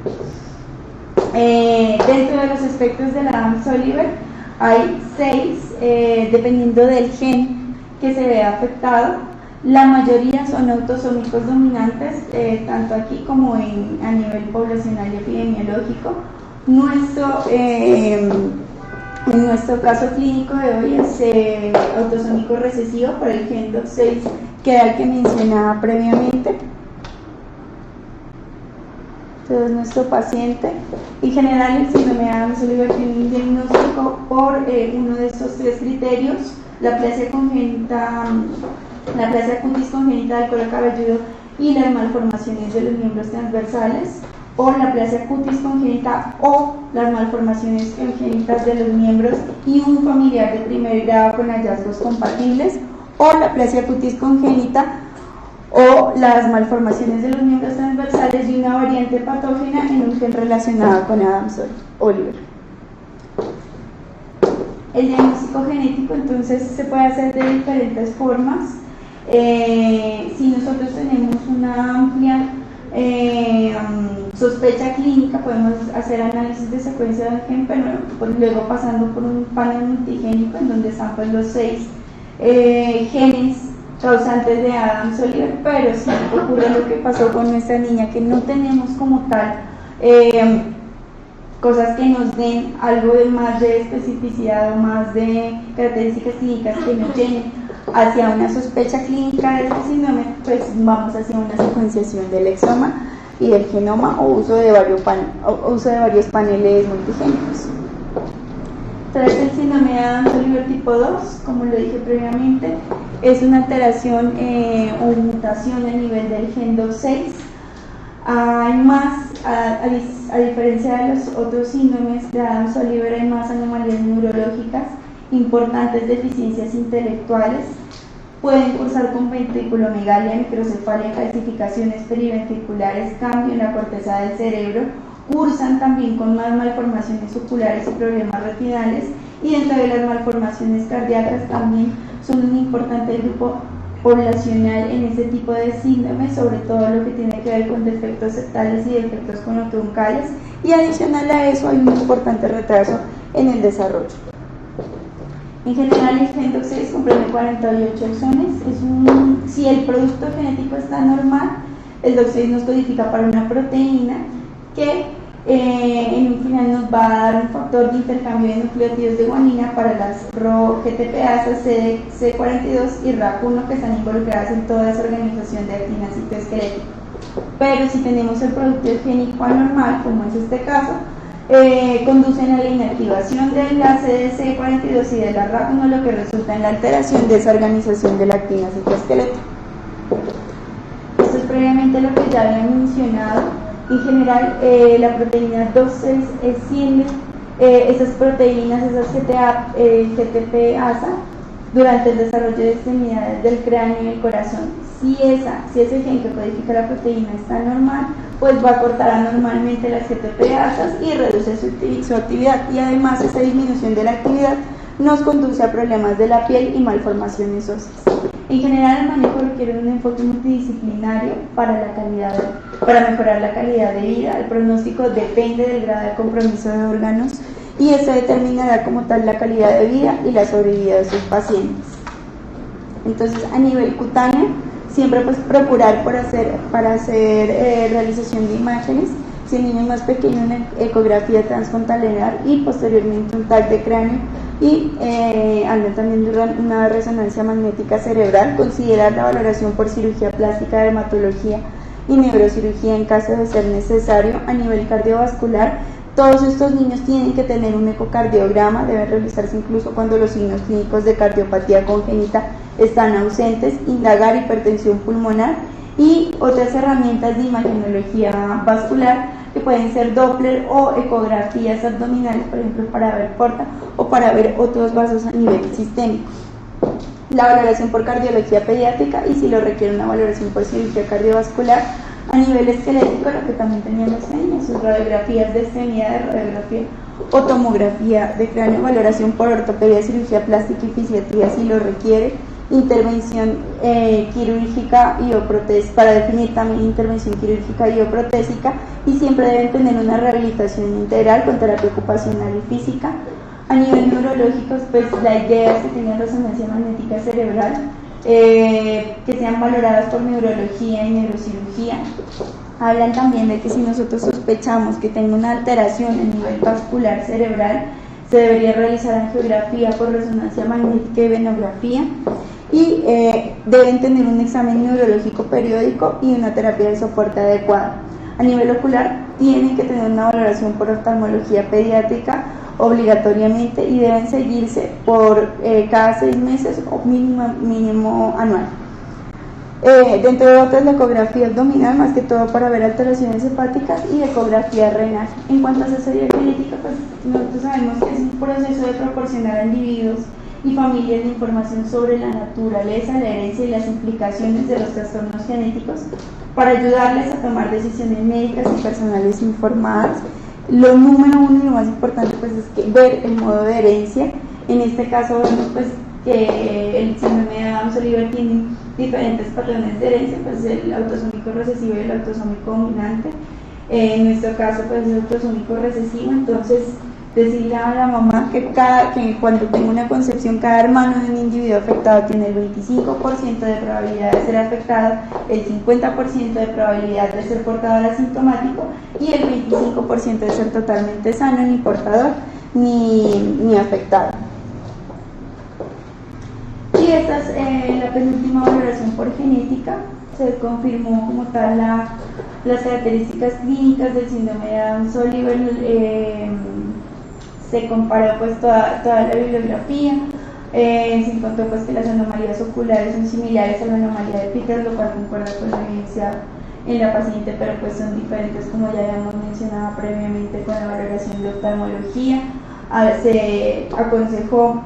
Dentro de los espectros de la Adams-Oliver hay 6, dependiendo del gen que se vea afectado. La mayoría son autosómicos dominantes, tanto aquí como a nivel poblacional y epidemiológico. En nuestro caso clínico de hoy es autosómico recesivo por el gen 6, que era el que mencionaba previamente. Entonces nuestro paciente, en general el síndrome de Adams-Oliver tiene un diagnóstico por uno de estos tres criterios: la aplasia congénita, la aplasia cutis congénita del cuero cabelludo y las malformaciones de los miembros transversales, o la aplasia cutis congénita o las malformaciones congénitas de los miembros y un familiar de primer grado con hallazgos compatibles, o la aplasia cutis congénita o las malformaciones de los miembros transversales y una variante patógena en un gen relacionado con Adams-Oliver. El diagnóstico genético entonces se puede hacer de diferentes formas. Si nosotros tenemos una amplia sospecha clínica, podemos hacer análisis de secuencia del gen, pero luego pasando por un panel multigénico en donde están pues, los 6 genes causantes de Adams-Oliver, pero si ocurre lo que pasó con nuestra niña, que no tenemos como tal cosas que nos den algo de más de especificidad o más de características clínicas que nos llenen hacia una sospecha clínica de este síndrome, pues vamos hacia una secuenciación del exoma y del genoma o uso de varios paneles multigénicos. Entonces el síndrome de Adams-Oliver tipo 2, como lo dije previamente, es una alteración o mutación a nivel del gen 6. Hay más, a diferencia de los otros síndromes de Adams-Oliver, hay más anomalías neurológicas, importantes deficiencias intelectuales, pueden cursar con ventriculomegalia, microcefalia, calcificaciones periventriculares, cambio en la corteza del cerebro, cursan también con más malformaciones oculares y problemas retinales, y dentro de las malformaciones cardíacas también son un importante grupo poblacional en este tipo de síndrome, sobre todo lo que tiene que ver con defectos septales y defectos conotroncales, y adicional a eso hay un importante retraso en el desarrollo. En general el gen 6 comprende 48 exones. Si el producto genético está normal, el 6 nos codifica para una proteína que en un final nos va a dar un factor de intercambio de nucleótidos de guanina para las RO-GTPasas, C42 y RAP1, que están involucradas en toda esa organización de actina citoesquelética. Pero si tenemos el producto génico anormal, como es este caso, conducen a la inactivación de la CDC42 y de la RAP1, lo que resulta en la alteración de esa organización de la actina citoesquelética. Esto es previamente lo que ya había mencionado. En general, la proteína 2,6 extiende esas proteínas, esas GTPasa, durante el desarrollo de extremidades del cráneo y el corazón. Si ese gen que codifica la proteína está normal, pues va a cortar anormalmente las GTPasas y reduce su actividad, y además esa disminución de la actividad nos conduce a problemas de la piel y malformaciones óseas. En general, el manejo requiere un enfoque multidisciplinario para mejorar la calidad de vida. El pronóstico depende del grado de compromiso de órganos y eso determinará como tal la calidad de vida y la sobrevida de sus pacientes. Entonces, a nivel cutáneo, siempre pues procurar para hacer realización de imágenes. Si el niño es más pequeño, una ecografía transfrontalar y posteriormente un TAC de cráneo y también una resonancia magnética cerebral. Considerar la valoración por cirugía plástica, dermatología y neurocirugía en caso de ser necesario. A nivel cardiovascular, todos estos niños tienen que tener un ecocardiograma, debe realizarse incluso cuando los signos clínicos de cardiopatía congénita están ausentes. Indagar hipertensión pulmonar y otras herramientas de imagenología vascular que pueden ser Doppler o ecografías abdominales, por ejemplo, para ver porta o para ver otros vasos a nivel sistémico. La valoración por cardiología pediátrica y, si lo requiere, una valoración por cirugía cardiovascular. A nivel esquelético, lo que también teníamos en sus radiografías de extremidades, radiografía o tomografía de cráneo, valoración por ortopedia, cirugía plástica y fisiatría si lo requiere, intervención quirúrgica y o protésica, para definir también intervención quirúrgica y o protésica, y siempre deben tener una rehabilitación integral con terapia ocupacional y física. A nivel neurológico, pues la idea es que tengan resonancia magnética cerebral, que sean valoradas por neurología y neurocirugía. Hablan también de que si nosotros sospechamos que tenga una alteración a nivel vascular cerebral, Se debería realizar angiografía por resonancia magnética y venografía, y deben tener un examen neurológico periódico y una terapia de soporte adecuada. A nivel ocular, tienen que tener una valoración por oftalmología pediátrica obligatoriamente y deben seguirse por cada 6 meses o mínimo anual. Dentro de otras, la ecografía abdominal, más que todo para ver alteraciones hepáticas, y ecografía renal. En cuanto a asesoría genética, pues nosotros sabemos que es un proceso de proporcionar a individuos y familias de información sobre la naturaleza, la herencia y las implicaciones de los trastornos genéticos para ayudarles a tomar decisiones médicas y personales informadas. Lo número uno y lo más importante pues es que ver el modo de herencia. En este caso vemos pues que el síndrome de Adams-Oliver tiene diferentes patrones de herencia, pues el autosómico recesivo y el autosómico dominante. En nuestro caso pues el autosómico recesivo. Entonces decirle a la mamá que cuando tenga una concepción, cada hermano de un individuo afectado tiene el 25% de probabilidad de ser afectado, el 50% de probabilidad de ser portador asintomático y el 25% de ser totalmente sano, ni portador ni afectado. Y esta es la penúltima valoración por genética. Se confirmó como tal las características clínicas del síndrome de Adams-Oliver. Se comparó pues toda la bibliografía, se encontró pues que las anomalías oculares son similares a la anomalía de Peters, lo cual concuerda con la evidencia en la paciente, pero pues son diferentes, como ya habíamos mencionado previamente, con la valoración de oftalmología. Se aconsejó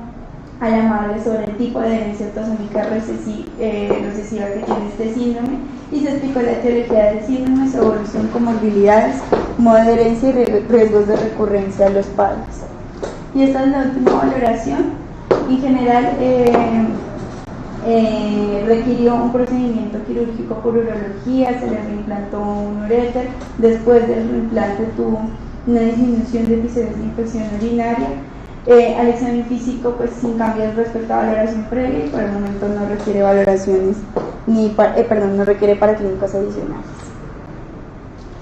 a la madre sobre el tipo de herencia autosómica recesiva que tiene este síndrome, y se explicó la etiología del síndrome, su evolución, comorbilidades, modo de herencia y riesgos de recurrencia a los padres. Y esta es la última valoración. En general requirió un procedimiento quirúrgico por urología, se le reimplantó un uréter. Después del reimplante tuvo una disminución de episodios de infección urinaria. Al examen físico pues sin cambios respecto a valoración previa, y por el momento no requiere valoraciones no requiere paraclínicos adicionales.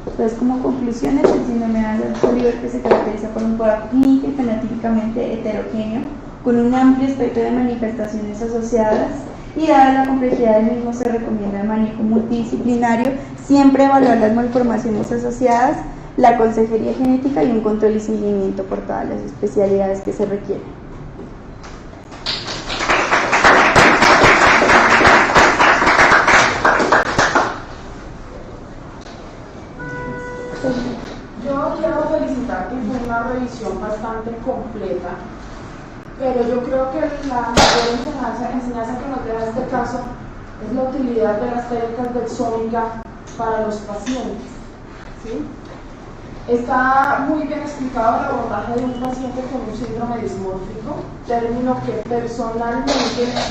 Entonces, como conclusiones, el síndrome de Adams-Oliver, que se caracteriza por un cuadro clínico y fenotípicamente heterogéneo, con un amplio espectro de manifestaciones asociadas, y dada la complejidad del mismo, se recomienda el manejo multidisciplinario, siempre evaluar las malformaciones asociadas, la consejería genética y un control y seguimiento por todas las especialidades que se requieren. Yo quiero felicitarte, fue una revisión bastante completa, pero yo creo que la mayor enseñanza que nos deja este caso es la utilidad de las técnicas de exómica para los pacientes, ¿sí? Está muy bien explicado el abordaje de un paciente con un síndrome dismórfico, término que personalmente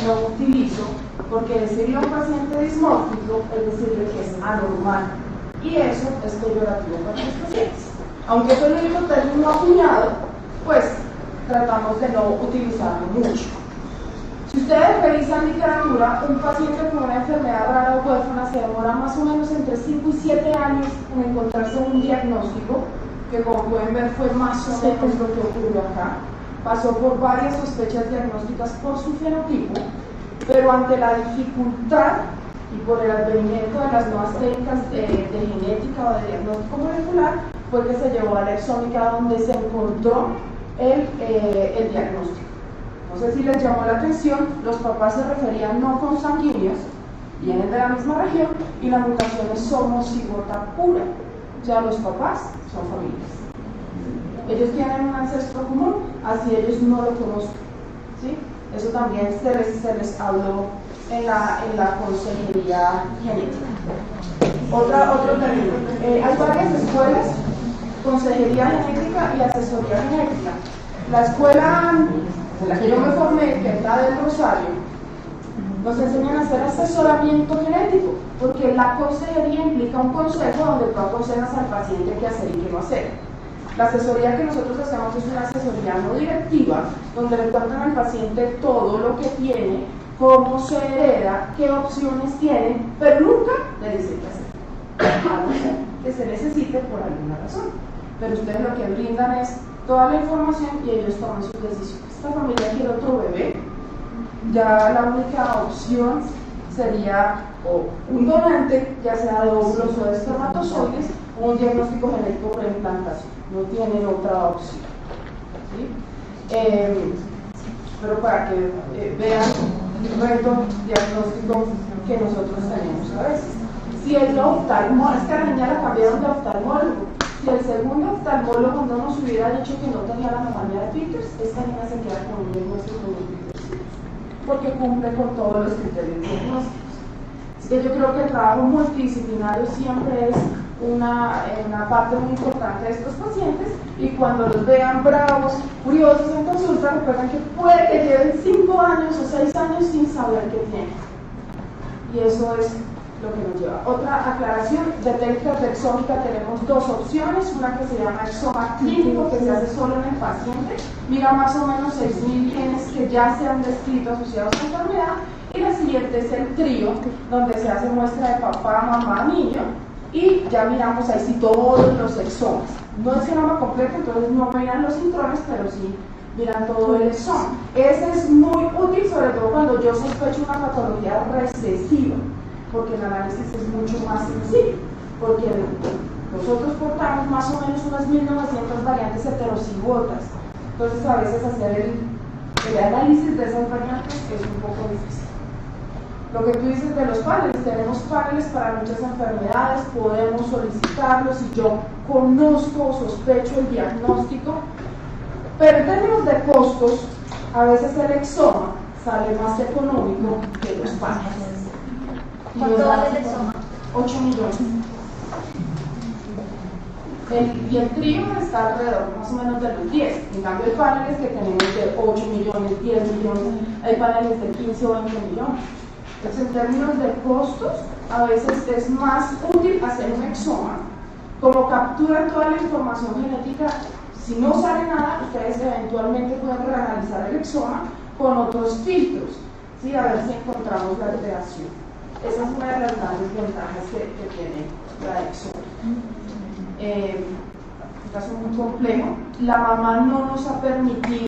no utilizo, porque decirle a un paciente dismórfico es decirle que es anormal, y eso es peyorativo para los pacientes. Aunque es el único término acuñado, pues tratamos de no utilizarlo mucho. Si ustedes revisan literatura, un paciente con una enfermedad rara o huérfana se demora más o menos entre 5 y 7 años en encontrarse un diagnóstico, que como pueden ver fue más o menos lo que ocurrió acá. Pasó por varias sospechas diagnósticas por su fenotipo, pero ante la dificultad y por el advenimiento de las nuevas técnicas de genética o de diagnóstico molecular, fue que se llevó a la exómica, donde se encontró el diagnóstico. No sé si les llamó la atención, los papás se referían no consanguíneos, vienen de la misma región, y la mutación es homocigota pura, o sea, los papás son familias. Ellos tienen un ancestro común, así ellos no lo conocen, ¿sí? Eso también se les habló en la consejería genética. Otro término. Hay varias escuelas, consejería genética y asesoría genética. La escuela en la que yo me formé, que es la del Rosario, nos enseñan a hacer asesoramiento genético, porque la consejería implica un consejo donde tú aconsejas al paciente qué hacer y qué no hacer. La asesoría que nosotros hacemos es una asesoría no directiva, donde le cuentan al paciente todo lo que tiene, cómo se hereda, qué opciones tiene, pero nunca le dicen qué hacer, algo que se necesite por alguna razón. Pero ustedes lo que brindan es toda la información y ellos toman sus decisiones. Esta familia quiere otro bebé, ya la única opción sería o un donante, ya sea de óvulos o de espermatozoides, o un diagnóstico genético por implantación. No tienen otra opción. ¿Sí? Pero para que vean el reto diagnóstico que nosotros tenemos a veces. Si el oftalmólogo, es que a la niña la cambiaron de oftalmólogo, si el segundo oftalmólogo no nos hubiera dicho que no tenía la anomalía de Peters, esta niña se queda con un diagnóstico de Peters, porque cumple con todos los criterios diagnósticos. Así que yo creo que el trabajo multidisciplinario siempre es una parte muy importante de estos pacientes, y cuando los vean bravos, furiosos en consulta, recuerden que puede que lleven 5 años o 6 años sin saber qué tienen. Y eso es lo que nos lleva. Otra aclaración, de técnica exómica tenemos dos opciones, una que se llama exoma clínico, que se hace solo en el paciente, mira más o menos 6.000 genes que ya se han descrito asociados a la enfermedad, y la siguiente es el trío, donde se hace muestra de papá, mamá, niño, y ya miramos ahí sí todos los exomas. No es genoma completo, entonces no miran los intrones, pero sí miran todo el exoma. Ese es muy útil, sobre todo cuando yo sospecho una patología recesiva, porque el análisis es mucho más sencillo, porque nosotros portamos más o menos unas 1900 variantes heterocigotas, entonces a veces hacer el análisis de esas variantes es un poco difícil. Lo que tú dices de los paneles, tenemos paneles para muchas enfermedades, podemos solicitarlos si yo conozco o sospecho el diagnóstico, pero en términos de costos, a veces el exoma sale más económico que los paneles. ¿Cuánto vale el exoma? 8 millones. Y el trío está alrededor más o menos de los 10. En cambio hay paneles que tenemos de 8 millones, 10 millones, hay paneles de 15 o 20 millones. Entonces, en términos de costos, a veces es más útil hacer un exoma. Como capturan toda la información genética, si no sale nada, ustedes eventualmente pueden reanalizar el exoma con otros filtros, ¿sí? A ver si encontramos la alteración. Esa es una de las grandes ventajas que tiene la exoma. Un caso muy complejo. La mamá no nos ha permitido